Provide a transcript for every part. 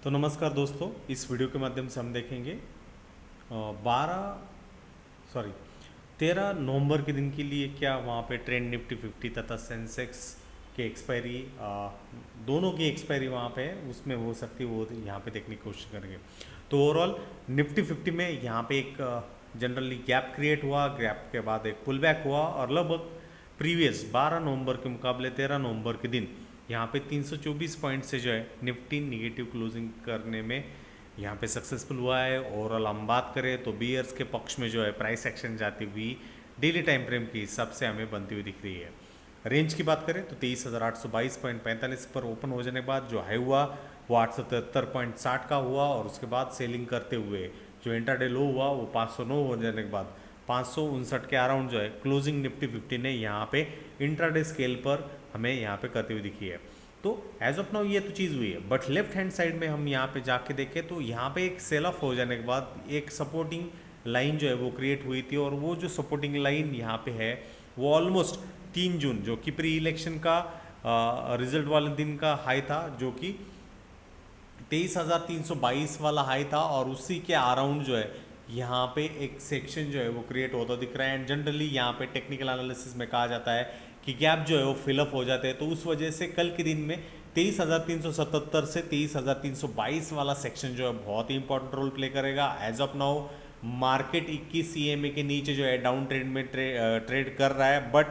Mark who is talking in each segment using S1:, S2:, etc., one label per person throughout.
S1: तो नमस्कार दोस्तों, इस वीडियो के माध्यम से हम देखेंगे 13 नवंबर के दिन के लिए क्या वहाँ पे ट्रेंड निफ्टी 50 तथा सेंसेक्स के एक्सपायरी दोनों की एक्सपायरी वहाँ पे है, उसमें हो सकती है वो यहाँ पे देखने की कोशिश करेंगे। तो ओवरऑल निफ्टी 50 में यहाँ पे एक जनरली गैप क्रिएट हुआ, गैप के बाद एक पुल बैक हुआ और लगभग प्रीवियस 12 नवंबर के मुकाबले 13 नवंबर के दिन यहाँ पे 324 पॉइंट से जो है निफ्टी निगेटिव क्लोजिंग करने में यहाँ पे सक्सेसफुल हुआ है। ओवरऑल हम बात करें तो बियर्स के पक्ष में जो है प्राइस एक्शन जाती हुई डेली टाइम फ्रेम के हिसाब से हमें बनती हुई दिख रही है। रेंज की बात करें तो 23,822.45 पर ओपन हो जाने के बाद जो हाई हुआ वो 873.60 का हुआ और उसके बाद सेलिंग करते हुए जो इंट्राडे लो हुआ वो 509 हो जाने के बाद 559 के अराउंड जो है क्लोजिंग निफ्टी 50 ने यहाँ पे इंट्राडे स्केल पर हमें यहाँ पे करते हुए दिखी है। तो एज ऑफ नाउ ये तो चीज़ हुई है, बट लेफ्ट हैंड साइड में हम यहाँ पे जाके देखें तो यहाँ पे एक सेल ऑफ हो जाने के बाद एक सपोर्टिंग लाइन जो है वो क्रिएट हुई थी और वो जो सपोर्टिंग लाइन यहाँ पे है वो ऑलमोस्ट 3 जून जो कि प्री इलेक्शन का रिजल्ट वाले दिन का हाई था, जो कि 23,322 वाला हाई था और उसी के अराउंड जो है यहाँ पे एक सेक्शन जो है वो क्रिएट होता दिख रहा है। एंड जनरली यहाँ पे टेक्निकल एनालिसिस में कहा जाता है कि गैप जो है वो फिलअप हो जाते हैं, तो उस वजह से कल के दिन में 23,377 से 23,322 वाला सेक्शन जो है बहुत ही इंपॉर्टेंट रोल प्ले करेगा। As of now market 21 EMA के नीचे जो है डाउन ट्रेंड में ट्रेड कर रहा है, बट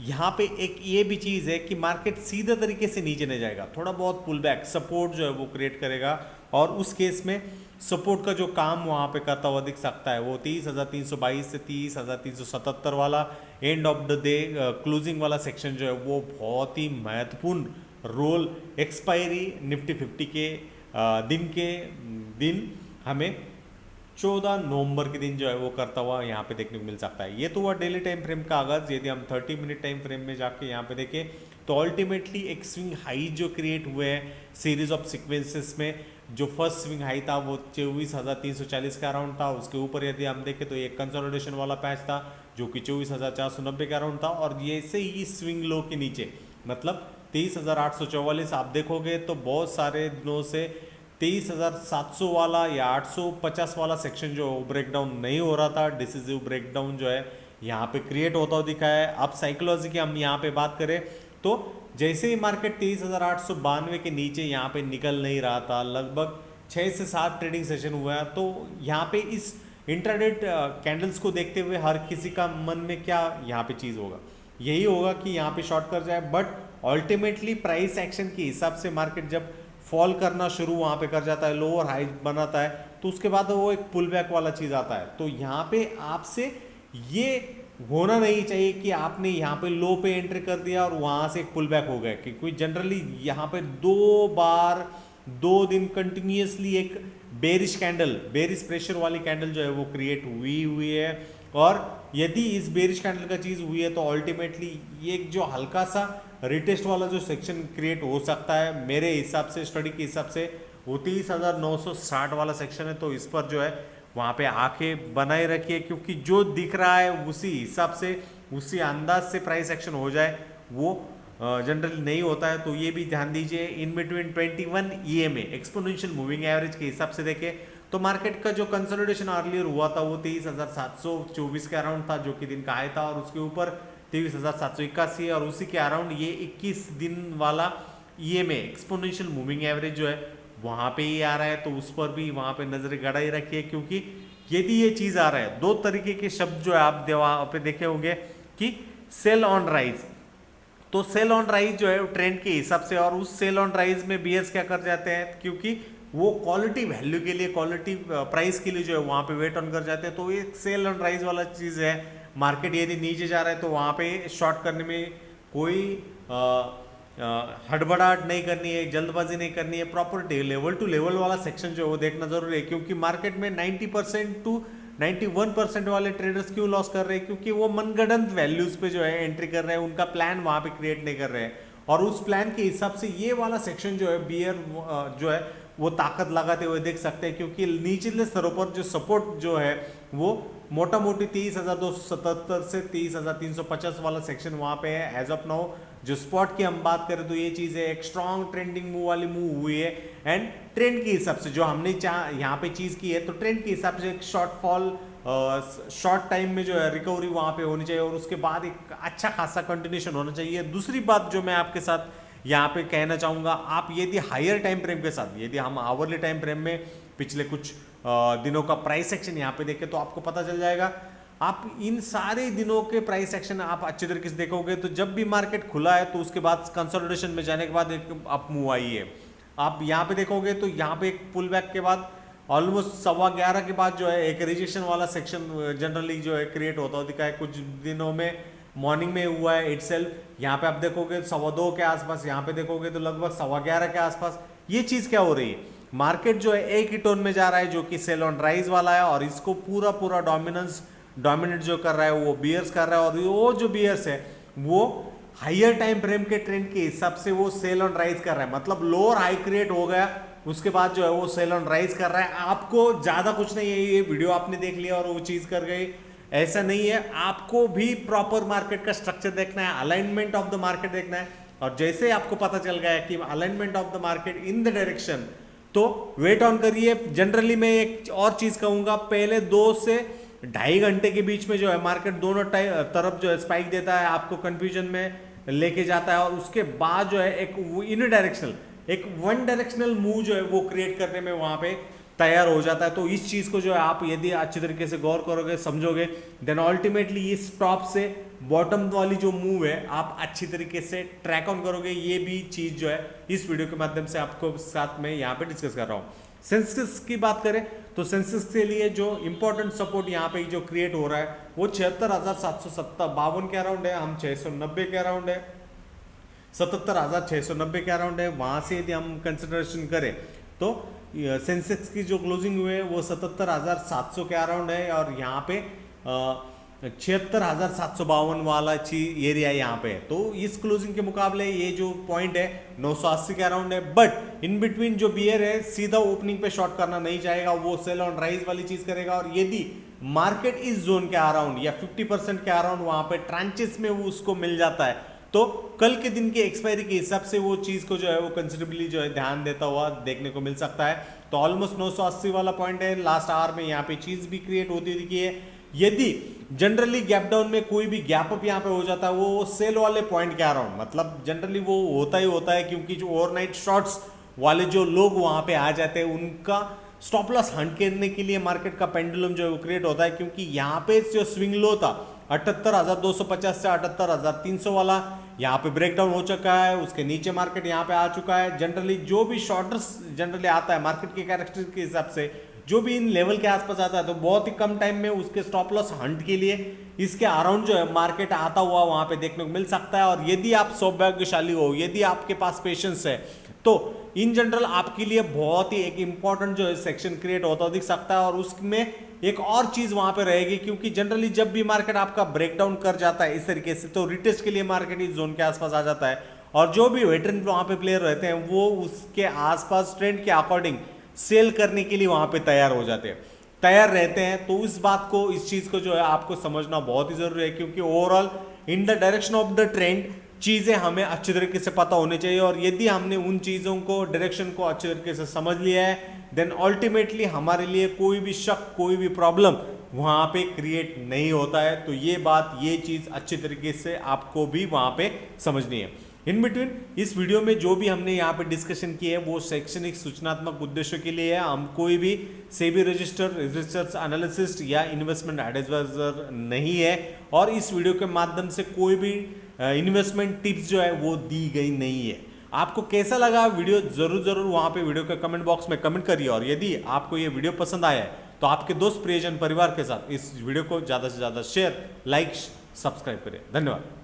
S1: यहाँ पे एक ये भी चीज़ है कि मार्केट सीधा तरीके से नीचे नहीं जाएगा, थोड़ा बहुत पुल बैक सपोर्ट जो है वो क्रिएट करेगा और उस केस में सपोर्ट का जो काम वहाँ पे करता हुआ दिख सकता है वो 30,322 से 30,377 वाला end of the day closing वाला सेक्शन जो है वो बहुत ही महत्वपूर्ण रोल एक्सपायरी निफ्टी 50 के दिन हमें 14 नवंबर के दिन जो है वो करता हुआ यहाँ पे देखने को मिल सकता है। ये तो हुआ डेली टाइम फ्रेम का आगाज। यदि हम 30 मिनट टाइम फ्रेम में जाके यहाँ पे देखें तो अल्टीमेटली एक स्विंग हाई जो क्रिएट हुए हैं सीरीज ऑफ सीक्वेंसेस में, जो फर्स्ट स्विंग हाई था वो 24,340 के अराउंड था। उसके ऊपर यदि हम देखें तो एक कंसोलिडेशन वाला पैच था जो कि 24,490 के अराउंड था और ये से ही स्विंग लो के नीचे मतलब 23,844 आप देखोगे तो बहुत सारे दिनों से 23,700 वाला या 850 वाला सेक्शन जो ब्रेकडाउन नहीं हो रहा था। डिसिसिव ब्रेकडाउन जो है यहाँ पे क्रिएट होता हुआ दिखा है। अब साइकोलॉजी की हम यहाँ पे बात करें तो जैसे ही मार्केट 23,892 के नीचे यहाँ पे निकल नहीं रहा था, लगभग 6 से 7 ट्रेडिंग सेशन हुआ है, तो यहाँ पे इस इंट्राडे कैंडल्स को देखते हुए हर किसी का मन में क्या यहाँ पे चीज़ होगा, यही होगा कि यहाँ पे शॉर्ट कर जाए। बट अल्टीमेटली प्राइस एक्शन के हिसाब से मार्केट जब फॉल करना शुरू वहाँ पे कर जाता है, लोअर हाई बनाता है, तो उसके बाद वो एक पुल बैक वाला चीज़ आता है। तो यहाँ पे आपसे ये होना नहीं चाहिए कि आपने यहाँ पे लो पे एंट्री कर दिया और वहाँ से एक पुल बैक हो गया, क्योंकि जनरली यहाँ पे 2 दिन कंटिन्यूसली एक बेरिश कैंडल, बेरिश प्रेशर वाली कैंडल जो है वो क्रिएट हुई है और यदि इस बेरिश कैंडल का चीज़ हुई है तो अल्टीमेटली ये जो हल्का सा रिटेस्ट वाला जो सेक्शन क्रिएट हो सकता है मेरे हिसाब से, स्टडी के हिसाब से वो 30,960 वाला सेक्शन है। तो इस पर जो है वहाँ पे आके बनाए रखिए, क्योंकि जो दिख रहा है उसी हिसाब से उसी अंदाज से प्राइस एक्शन हो जाए वो जनरली नहीं होता है। तो ये भी ध्यान दीजिए। In between 21 EMA exponential moving average के हिसाब से देखें तो मार्केट का जो कंसोलिडेशन अर्लियर हुआ था वो 23,724 के अराउंड था जो कि दिन का हाई था और उसके ऊपर 23,781 और उसी के अराउंड ये 21 दिन वाला EMA एक्सपोनेंशियल मूविंग एवरेज जो है वहाँ पे ही आ रहा है। तो उस पर भी वहाँ पे नजर गड़ाई रखिए, क्योंकि यदि ये चीज़ आ रहा है, 2 तरीके के शब्द जो है आप वहाँ पे देखे होंगे कि सेल ऑन राइज, तो सेल ऑन राइज जो है ट्रेंड के हिसाब से, और उस सेल ऑन राइज में बियर्स क्या कर जाते हैं क्योंकि वो क्वालिटी वैल्यू के लिए, क्वालिटी प्राइस के लिए जो है वहाँ पे वेट ऑन कर जाते हैं। तो ये सेल ऑन राइज वाला चीज़ है। मार्केट यदि नीचे जा रहा है तो वहाँ पे शॉर्ट करने में कोई हड़बड़ाहट नहीं करनी है, जल्दबाजी नहीं करनी है, प्रॉपर लेवल टू लेवल वाला सेक्शन जो है वो देखना जरूरी है। क्योंकि मार्केट में 90% टू 91% वाले ट्रेडर्स क्यों लॉस कर रहे हैं, क्योंकि वो मनगढ़ंत वैल्यूज पे जो है एंट्री कर रहे हैं, उनका प्लान वहाँ पे क्रिएट नहीं कर रहे हैं और उस प्लान के हिसाब से ये वाला सेक्शन जो है बियर जो है वो ताकत लगाते हुए देख सकते हैं। क्योंकि निचले स्तरों पर जो सपोर्ट जो है वो मोटा मोटी 30,277 से 30,350 वाला सेक्शन वहाँ पे है। एज ऑफ नाउ जो स्पॉट की हम बात करें तो ये चीज़ है, एक स्ट्रॉन्ग ट्रेंडिंग मूव वाली मूव हुई है एंड ट्रेंड के हिसाब से जो हमने यहाँ पे चीज़ की है, तो ट्रेंड के हिसाब से एक शॉर्ट टाइम में जो है रिकवरी वहाँ पे होनी चाहिए और उसके बाद एक अच्छा खासा कंटिन्यूशन होना चाहिए। दूसरी बात जो मैं आपके साथ यहाँ पे कहना चाहूँगा, आप यदि हायर टाइम फ्रेम के साथ, यदि हम आवरली टाइम फ्रेम में पिछले कुछ दिनों का प्राइस एक्शन यहाँ पे देखें तो आपको पता चल जाएगा। आप इन सारे दिनों के प्राइस एक्शन आप अच्छे तरीके से देखोगे तो जब भी मार्केट खुला है तो उसके बाद कंसोलिडेशन में जाने के बाद एक अप मूव आई है। आप यहाँ पे देखोगे तो यहाँ पे एक पुल बैक के बाद ऑलमोस्ट 11:15 के बाद जो है एक रिजेक्शन वाला सेक्शन जनरली जो है क्रिएट होता दिखा है। कुछ दिनों में मॉर्निंग में हुआ है इटसेल्फ। यहाँ पे आप देखोगे 2:15 के आसपास, यहाँ पे देखोगे तो लगभग 11:15 के आसपास। ये चीज़ क्या हो रही है, मार्केट जो है एक ही टोन में जा रहा है जो कि सेल ऑन राइज वाला है और इसको पूरा डोमिनेट जो कर रहा है वो बियर्स कर रहा है और वो जो बियर्स है वो हायर टाइम फ्रेम के ट्रेंड के हिसाब से वो सेल ऑन राइज कर रहा है। मतलब लोअर हाई क्रिएट हो गया, उसके बाद जो है वो सेल ऑन राइज कर रहा है। आपको ज़्यादा कुछ नहीं है, ये वीडियो आपने देख लिया और वो चीज़ कर गई, ऐसा नहीं है। आपको भी प्रॉपर मार्केट का स्ट्रक्चर देखना है, अलाइनमेंट ऑफ द मार्केट देखना है और जैसे आपको पता चल गया कि alignment of the market in the direction, तो वेट ऑन करिए। जनरली मैं एक और चीज़ कहूँगा, पहले 2 से 2.5 घंटे के बीच में जो है मार्केट दोनों तरफ जो है स्पाइक देता है, आपको कंफ्यूजन में लेके जाता है और उसके बाद जो है एक इन डायरेक्शनल, एक वन डायरेक्शनल मूव जो है वो क्रिएट करने में वहाँ पे तैयार हो जाता है। तो इस चीज़ को जो है आप यदि अच्छे तरीके से गौर करोगे, समझोगे, देन अल्टीमेटली इस टॉप से बॉटम वाली जो मूव है आप अच्छी तरीके से ट्रैक ऑन करोगे। ये भी चीज़ जो है इस वीडियो के माध्यम से आपको साथ में यहाँ पे डिस्कस कर रहा हूँ। सेंसेक्स की बात करें तो सेंसेक्स के लिए जो इंपॉर्टेंट सपोर्ट यहाँ पे जो क्रिएट हो रहा है वो 76,752 के अराउंड है। हम 690 के अराउंड है, 77,690 के अराउंड है। वहाँ से यदि हम कंसिडरेशन करें तो सेंसेक्स की जो क्लोजिंग हुई है वो 77,700 के अराउंड है और यहाँ पे 76,752 वाला एरिया यहाँ पे है। तो इस क्लोजिंग के मुकाबले ये जो पॉइंट है 980 के अराउंड है। बट इन बिटवीन जो बियर है सीधा ओपनिंग पे शॉर्ट करना नहीं चाहेगा, वो सेल ऑन राइज वाली चीज करेगा और यदि मार्केट इस जोन के अराउंड या 50% के अराउंड वहां पे ट्रांचेस में वो उसको मिल जाता है तो कल के दिन की एक्सपायरी के हिसाब से वो चीज को जो है वो कंसिडरेबली जो है ध्यान देता हुआ देखने को मिल सकता है। तो ऑलमोस्ट 980 वाला पॉइंट है। लास्ट आवर में यहाँ पे चीज भी क्रिएट होती दिखी है। यदि जनरली गैप डाउन में कोई भी गैप अप यहाँ पे हो जाता है वो सेल वाले पॉइंट के अराउंड, मतलब जनरली वो होता ही होता है क्योंकि जो ओवरनाइट शॉर्ट्स वाले जो लोग वहां पे आ जाते हैं उनका स्टॉप लॉस हंट करने के लिए मार्केट का पेंडुलम जो है वो क्रिएट होता है। क्योंकि यहाँ पे जो स्विंग लो था 78,250 से 78,300 वाला यहाँ पे ब्रेकडाउन हो चुका है, उसके नीचे मार्केट यहाँ पे आ चुका है। जनरली जो भी शॉर्टर्स जनरली आता है मार्केट के कैरेक्टरिस्टिक के हिसाब से जो भी इन लेवल के आसपास आता है तो बहुत ही कम टाइम में उसके स्टॉप लॉस हंट के लिए इसके अराउंड जो है मार्केट आता हुआ वहां पे देखने को मिल सकता है। और यदि आप सौभाग्यशाली हो, यदि आपके पास पेशेंस है तो इन जनरल आपके लिए बहुत ही एक इंपॉर्टेंट जो है सेक्शन क्रिएट होता दिख सकता है। और उसमें एक और चीज वहां पे रहेगी क्योंकि जनरली जब भी मार्केट आपका ब्रेकडाउन कर जाता है इस तरीके से तो रिटेस्ट के लिए मार्केट इस जोन के आसपास आ जाता है और जो भी वेटरन वहां पे प्लेयर रहते हैं वो उसके आसपास ट्रेंड के अकॉर्डिंग सेल करने के लिए वहां पे तैयार हो जाते हैं, तैयार रहते हैं। तो इस बात को, इस चीज को जो है आपको समझना बहुत ही जरूरी है क्योंकि overall in the direction of the trend चीजें हमें अच्छी तरीके से पता होनी चाहिए। और यदि हमने उन चीजों को, डायरेक्शन को अच्छे तरीके से समझ लिया है देन अल्टीमेटली हमारे लिए कोई भी शक, कोई भी प्रॉब्लम वहां पे क्रिएट नहीं होता है। तो ये बात, ये चीज अच्छी तरीके से आपको भी वहां पे समझनी है। इन बिटवीन इस वीडियो में जो भी हमने यहाँ पे डिस्कशन की है वो शैक्षणिक सूचनात्मक उद्देश्यों के लिए है। हम कोई भी सेबी रजिस्टर, रिसर्च एनालिसिस्ट या इन्वेस्टमेंट एडवाइजर नहीं है और इस वीडियो के माध्यम से कोई भी इन्वेस्टमेंट टिप्स जो है वो दी गई नहीं है। आपको कैसा लगा वीडियो जरूर वहाँ पे वीडियो के कमेंट बॉक्स में कमेंट करिए और यदि आपको ये वीडियो पसंद आया है तो आपके दोस्त, प्रियजन, परिवार के साथ इस वीडियो को ज़्यादा से ज़्यादा शेयर, लाइक, सब्सक्राइब करिए। धन्यवाद।